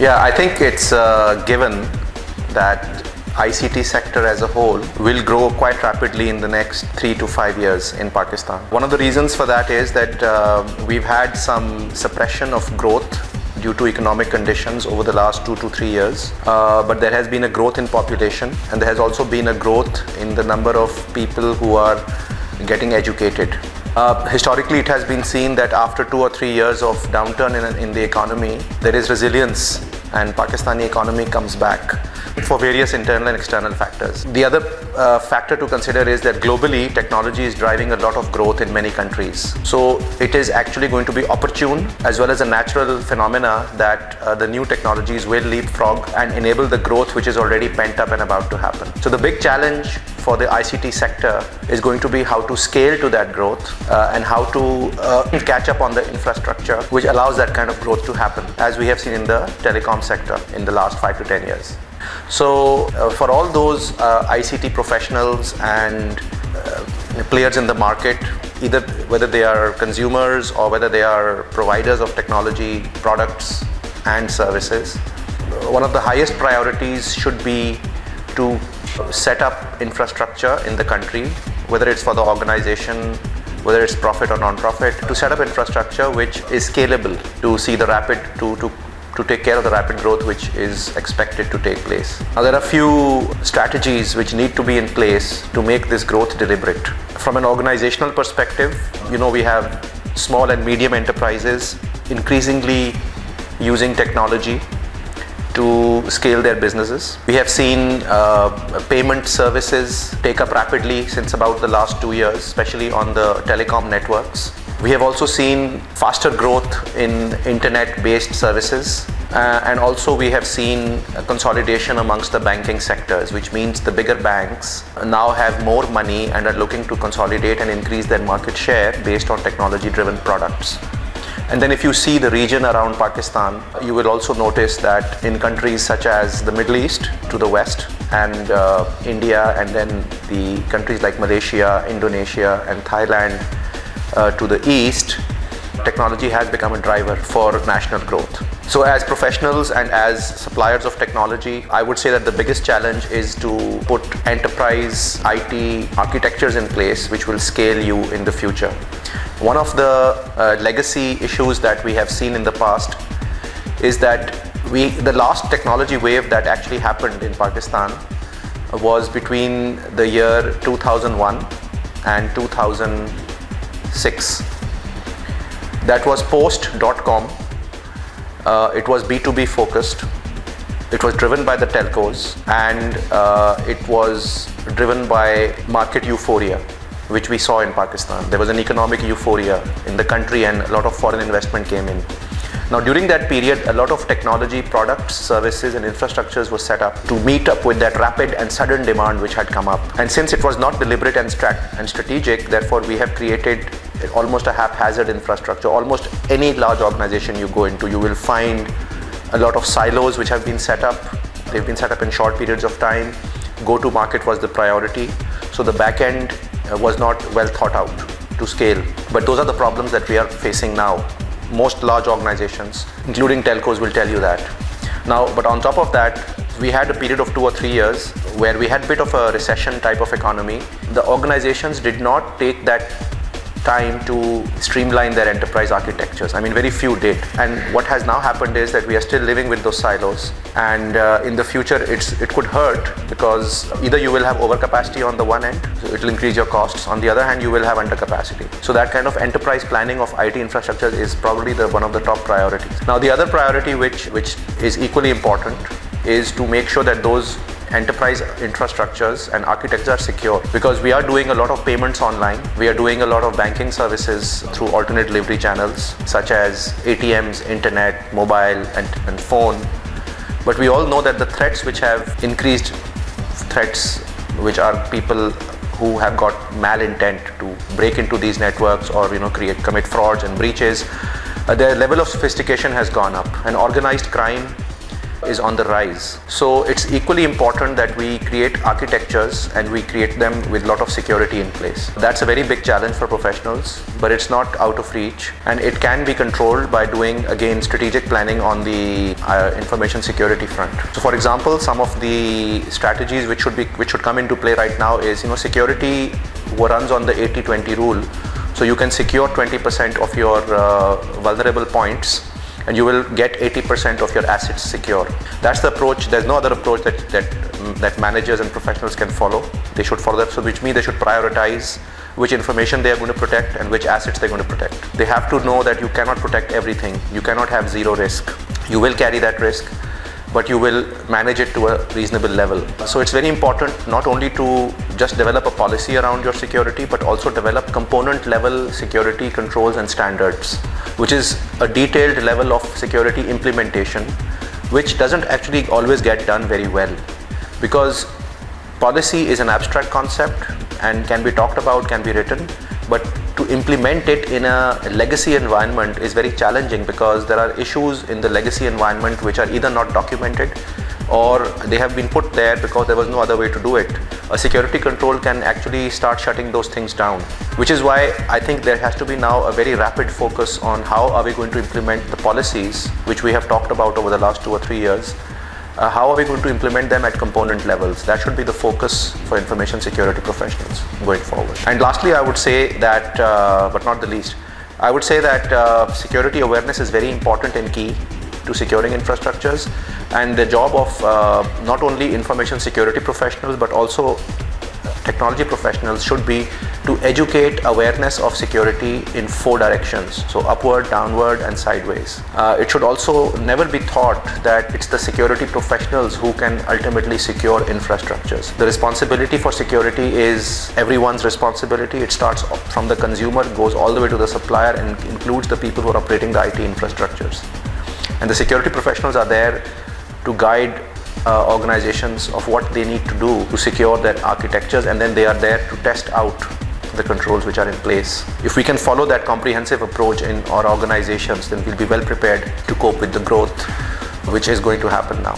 Yeah, I think it's given that ICT sector as a whole will grow quite rapidly in the next 3 to 5 years in Pakistan. One of the reasons for that is that we've had some suppression of growth due to economic conditions over the last 2 to 3 years. But there has been a growth in population, and there has also been a growth in the number of people who are getting educated. Historically, it has been seen that after 2 or 3 years of downturn in the economy, there is resilience and Pakistani economy comes back for various internal and external factors. The other factor to consider is that globally, technology is driving a lot of growth in many countries. So it is actually going to be opportune as well as a natural phenomena that the new technologies will leapfrog and enable the growth which is already pent up and about to happen. So the big challenge for the ICT sector is going to be how to scale to that growth and how to catch up on the infrastructure which allows that kind of growth to happen, as we have seen in the telecom sector in the last 5 to 10 years. So for all those ICT professionals and players in the market, either whether they are consumers or whether they are providers of technology products and services, one of the highest priorities should be to set up infrastructure in the country, whether it's for the organization, whether it's profit or non-profit, to set up infrastructure which is scalable to see the rapid, to take care of the rapid growth which is expected to take place. Now, there are a few strategies which need to be in place to make this growth deliberate. From an organizational perspective, we have small and medium enterprises increasingly using technology to scale their businesses. We have seen payment services take up rapidly since about the last 2 years, especially on the telecom networks. We have also seen faster growth in internet-based services, and also we have seen a consolidation amongst the banking sectors, which means the bigger banks now have more money and are looking to consolidate and increase their market share based on technology-driven products. And then if you see the region around Pakistan, you will also notice that in countries such as the Middle East to the west and India, and then the countries like Malaysia, Indonesia and Thailand to the east, technology has become a driver for national growth. So as professionals and as suppliers of technology, I would say that the biggest challenge is to put enterprise IT architectures in place which will scale you in the future. One of the legacy issues that we have seen in the past is that the last technology wave that actually happened in Pakistan was between the year 2001 and 2006. That was post.com. It was B2B focused. It was driven by the telcos, and it was driven by market euphoria, which we saw in Pakistan. There was an economic euphoria in the country and a lot of foreign investment came in. Now, during that period, a lot of technology products, services and infrastructures were set up to meet up with that rapid and sudden demand which had come up. And since it was not deliberate and strategic, therefore we have created almost a haphazard infrastructure. Almost any large organization you go into, you will find a lot of silos which have been set up. They've been set up in short periods of time. Go-to-market was the priority. So the back end was not well thought out to scale. But those are the problems that we are facing now. Most large organizations, including telcos, will tell you that. Now, but on top of that, we had a period of 2 or 3 years where we had a bit of a recession type of economy. The organizations did not take that time to streamline their enterprise architectures. I mean, very few did. And what has now happened is that we are still living with those silos. And in the future, it could hurt, because either you will have overcapacity on the one end, so it will increase your costs. On the other hand, you will have undercapacity. So that kind of enterprise planning of IT infrastructure is probably one of the top priorities. Now, the other priority which is equally important is to make sure that those enterprise infrastructures and architectures are secure, because we are doing a lot of payments online. We are doing a lot of banking services through alternate delivery channels such as ATMs, internet, mobile and phone. But we all know that the threats which have increased, threats which are people who have got malintent to break into these networks or commit frauds and breaches, their level of sophistication has gone up, and organized crime is on the rise. So it's equally important that we create architectures and we create them with a lot of security in place. That's a very big challenge for professionals, but it's not out of reach, and it can be controlled by doing, again, strategic planning on the information security front. So for example, some of the strategies which should come into play right now is, security runs on the 80-20 rule. So you can secure 20% of your vulnerable points, and you will get 80% of your assets secure. That's the approach. There's no other approach that managers and professionals can follow. They should follow that, so which means they should prioritize which information they are going to protect and which assets they're going to protect. They have to know that you cannot protect everything. You cannot have zero risk. You will carry that risk, but you will manage it to a reasonable level. So it's very important not only to just develop a policy around your security, but also develop component level security controls and standards, which is a detailed level of security implementation, which doesn't actually always get done very well, because policy is an abstract concept and can be talked about, can be written, but to implement it in a legacy environment is very challenging, because there are issues in the legacy environment which are either not documented or they have been put there because there was no other way to do it. A security control can actually start shutting those things down, which is why I think there has to be now a very rapid focus on how are we going to implement the policies which we have talked about over the last 2 or 3 years. How are we going to implement them at component levels? That should be the focus for information security professionals going forward. And lastly, I would say that, but not the least, I would say that security awareness is very important and key to securing infrastructures, and the job of not only information security professionals but also technology professionals should be to educate awareness of security in 4 directions, so upward, downward and sideways. It should also never be thought that it's the security professionals who can ultimately secure infrastructures. The responsibility for security is everyone's responsibility. It starts from the consumer, goes all the way to the supplier, and includes the people who are operating the IT infrastructures. And the security professionals are there to guide organizations of what they need to do to secure their architectures, and then they are there to test out the controls which are in place. If we can follow that comprehensive approach in our organizations, then we'll be well prepared to cope with the growth which is going to happen now.